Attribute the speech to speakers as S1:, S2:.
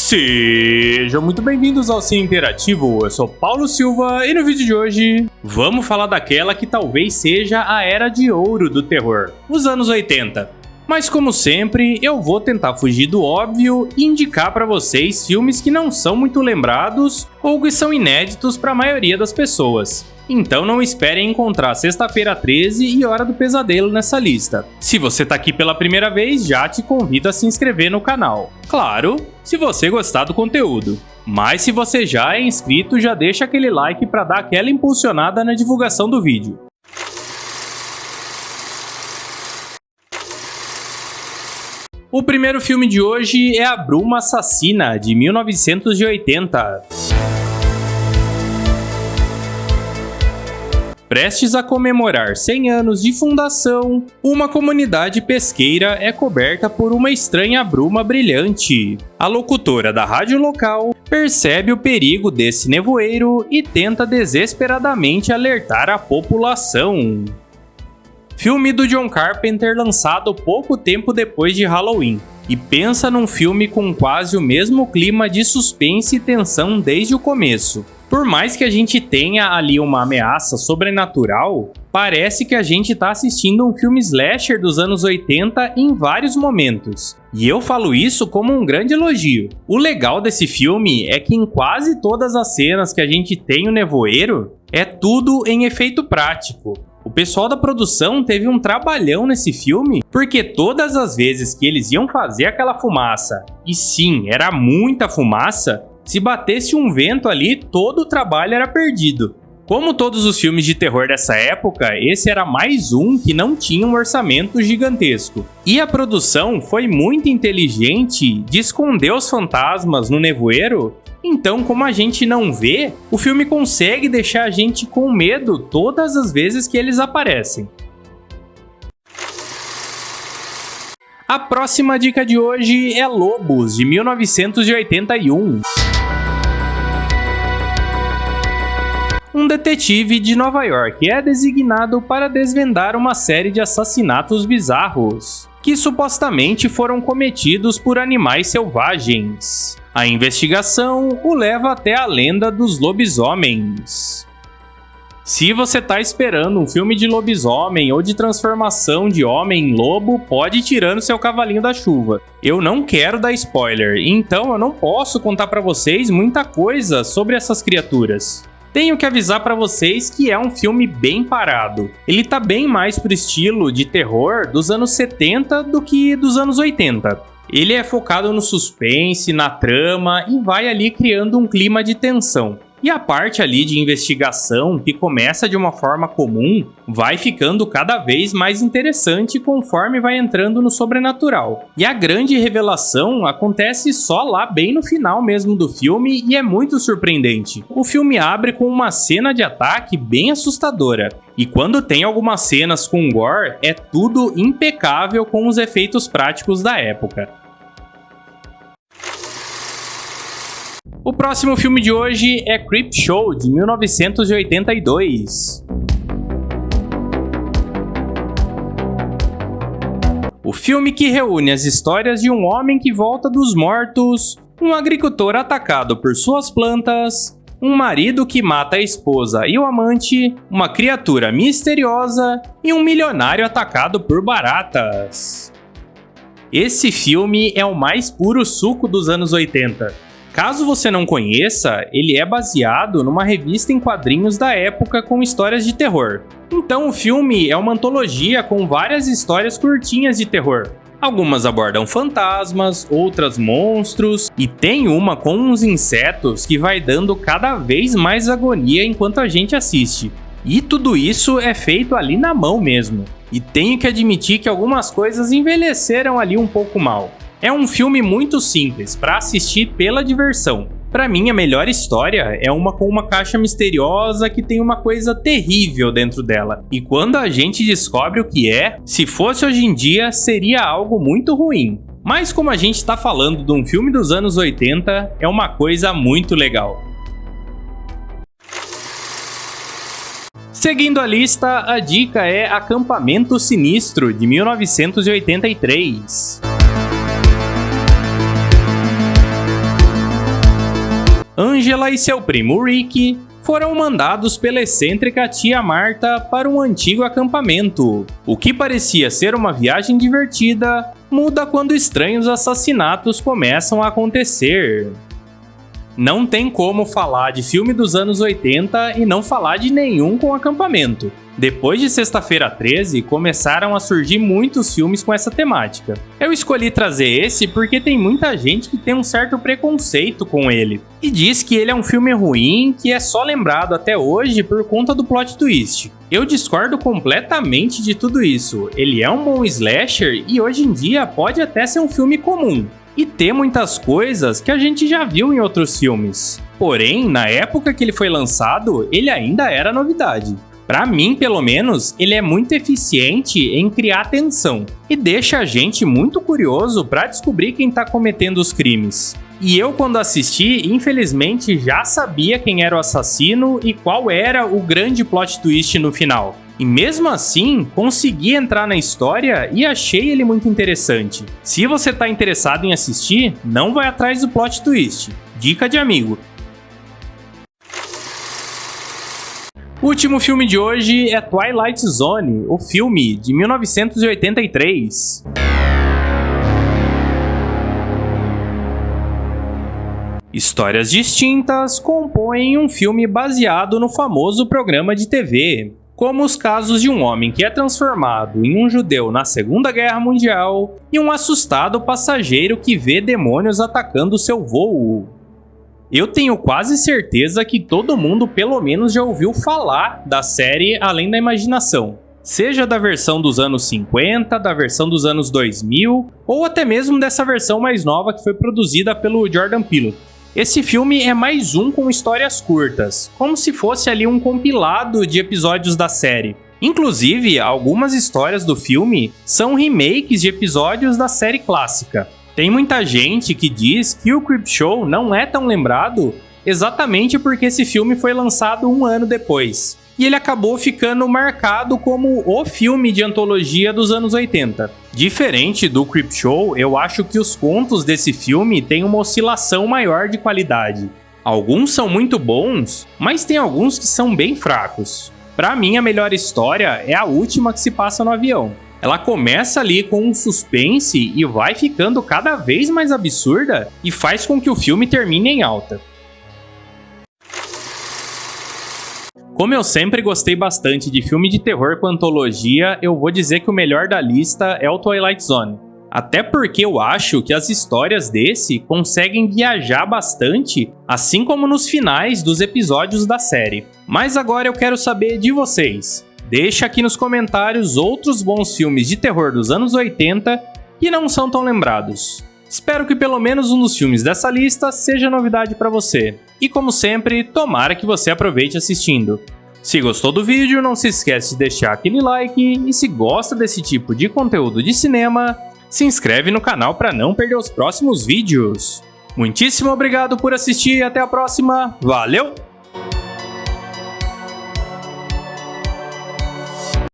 S1: Sejam muito bem-vindos ao Cine Interativo, eu sou Paulo Silva e no vídeo de hoje vamos falar daquela que talvez seja a era de ouro do terror, os anos 80. Mas como sempre, eu vou tentar fugir do óbvio e indicar para vocês filmes que não são muito lembrados ou que são inéditos para a maioria das pessoas. Então não esperem encontrar Sexta-feira 13 e Hora do Pesadelo nessa lista. Se você tá aqui pela primeira vez, já te convido a se inscrever no canal. Claro, se você gostar do conteúdo. Mas se você já é inscrito, já deixa aquele like para dar aquela impulsionada na divulgação do vídeo. O primeiro filme de hoje é A Bruma Assassina, de 1980. Prestes a comemorar 100 anos de fundação, uma comunidade pesqueira é coberta por uma estranha bruma brilhante. A locutora da rádio local percebe o perigo desse nevoeiro e tenta desesperadamente alertar a população. Filme do John Carpenter lançado pouco tempo depois de Halloween. E pensa num filme com quase o mesmo clima de suspense e tensão desde o começo. Por mais que a gente tenha ali uma ameaça sobrenatural, parece que a gente tá assistindo um filme slasher dos anos 80 em vários momentos. E eu falo isso como um grande elogio. O legal desse filme é que em quase todas as cenas que a gente tem o nevoeiro, é tudo em efeito prático. O pessoal da produção teve um trabalhão nesse filme, porque todas as vezes que eles iam fazer aquela fumaça, e sim, era muita fumaça, se batesse um vento ali, todo o trabalho era perdido. Como todos os filmes de terror dessa época, esse era mais um que não tinha um orçamento gigantesco. E a produção foi muito inteligente de esconder os fantasmas no nevoeiro, então como a gente não vê, o filme consegue deixar a gente com medo todas as vezes que eles aparecem. A próxima dica de hoje é Lobos, de 1981. Um detetive de Nova York é designado para desvendar uma série de assassinatos bizarros, que supostamente foram cometidos por animais selvagens. A investigação o leva até a lenda dos lobisomens. Se você tá esperando um filme de lobisomem ou de transformação de homem em lobo, pode ir tirando seu cavalinho da chuva. Eu não quero dar spoiler, então eu não posso contar pra vocês muita coisa sobre essas criaturas. Tenho que avisar pra vocês que é um filme bem parado. Ele tá bem mais pro estilo de terror dos anos 70 do que dos anos 80. Ele é focado no suspense, na trama e vai ali criando um clima de tensão. E a parte ali de investigação, que começa de uma forma comum, vai ficando cada vez mais interessante conforme vai entrando no sobrenatural. E a grande revelação acontece só lá bem no final mesmo do filme e é muito surpreendente. O filme abre com uma cena de ataque bem assustadora. E quando tem algumas cenas com gore, é tudo impecável com os efeitos práticos da época. O próximo filme de hoje é Creepshow, de 1982. O filme que reúne as histórias de um homem que volta dos mortos, um agricultor atacado por suas plantas, um marido que mata a esposa e o amante, uma criatura misteriosa e um milionário atacado por baratas. Esse filme é o mais puro suco dos anos 80. Caso você não conheça, ele é baseado numa revista em quadrinhos da época com histórias de terror. Então o filme é uma antologia com várias histórias curtinhas de terror. Algumas abordam fantasmas, outras monstros, e tem uma com uns insetos que vai dando cada vez mais agonia enquanto a gente assiste. E tudo isso é feito ali na mão mesmo. E tenho que admitir que algumas coisas envelheceram ali um pouco mal. É um filme muito simples, para assistir pela diversão. Para mim, a melhor história é uma com uma caixa misteriosa que tem uma coisa terrível dentro dela. E quando a gente descobre o que é, se fosse hoje em dia, seria algo muito ruim. Mas como a gente está falando de um filme dos anos 80, é uma coisa muito legal. Seguindo a lista, a dica é Acampamento Sinistro, de 1983. Angela e seu primo Rick foram mandados pela excêntrica tia Marta para um antigo acampamento. O que parecia ser uma viagem divertida muda quando estranhos assassinatos começam a acontecer. Não tem como falar de filme dos anos 80 e não falar de nenhum com acampamento. Depois de Sexta-feira 13, começaram a surgir muitos filmes com essa temática. Eu escolhi trazer esse porque tem muita gente que tem um certo preconceito com ele, e diz que ele é um filme ruim que é só lembrado até hoje por conta do plot twist. Eu discordo completamente de tudo isso. Ele é um bom slasher e hoje em dia pode até ser um filme comum, e ter muitas coisas que a gente já viu em outros filmes. Porém, na época que ele foi lançado, ele ainda era novidade. Pra mim, pelo menos, ele é muito eficiente em criar tensão e deixa a gente muito curioso pra descobrir quem tá cometendo os crimes. E eu, quando assisti, infelizmente já sabia quem era o assassino e qual era o grande plot twist no final. E mesmo assim, consegui entrar na história e achei ele muito interessante. Se você tá interessado em assistir, não vai atrás do plot twist. Dica de amigo. O último filme de hoje é Twilight Zone, o filme de 1983. Histórias distintas compõem um filme baseado no famoso programa de TV, como os casos de um homem que é transformado em um judeu na Segunda Guerra Mundial e um assustado passageiro que vê demônios atacando seu voo. Eu tenho quase certeza que todo mundo pelo menos já ouviu falar da série Além da Imaginação, seja da versão dos anos 50, da versão dos anos 2000 ou até mesmo dessa versão mais nova que foi produzida pelo Jordan Peele. Esse filme é mais um com histórias curtas, como se fosse ali um compilado de episódios da série. Inclusive, algumas histórias do filme são remakes de episódios da série clássica. Tem muita gente que diz que o Creepshow não é tão lembrado exatamente porque esse filme foi lançado um ano depois. E ele acabou ficando marcado como o filme de antologia dos anos 80. Diferente do Creepshow, eu acho que os contos desse filme têm uma oscilação maior de qualidade. Alguns são muito bons, mas tem alguns que são bem fracos. Pra mim, a melhor história é a última que se passa no avião. Ela começa ali com um suspense e vai ficando cada vez mais absurda e faz com que o filme termine em alta. Como eu sempre gostei bastante de filme de terror com antologia, eu vou dizer que o melhor da lista é o Twilight Zone. Até porque eu acho que as histórias desse conseguem viajar bastante, assim como nos finais dos episódios da série. Mas agora eu quero saber de vocês. Deixa aqui nos comentários outros bons filmes de terror dos anos 80 que não são tão lembrados. Espero que pelo menos um dos filmes dessa lista seja novidade pra você. E como sempre, tomara que você aproveite assistindo. Se gostou do vídeo, não se esquece de deixar aquele like e se gosta desse tipo de conteúdo de cinema, se inscreve no canal para não perder os próximos vídeos. Muitíssimo obrigado por assistir e até a próxima. Valeu!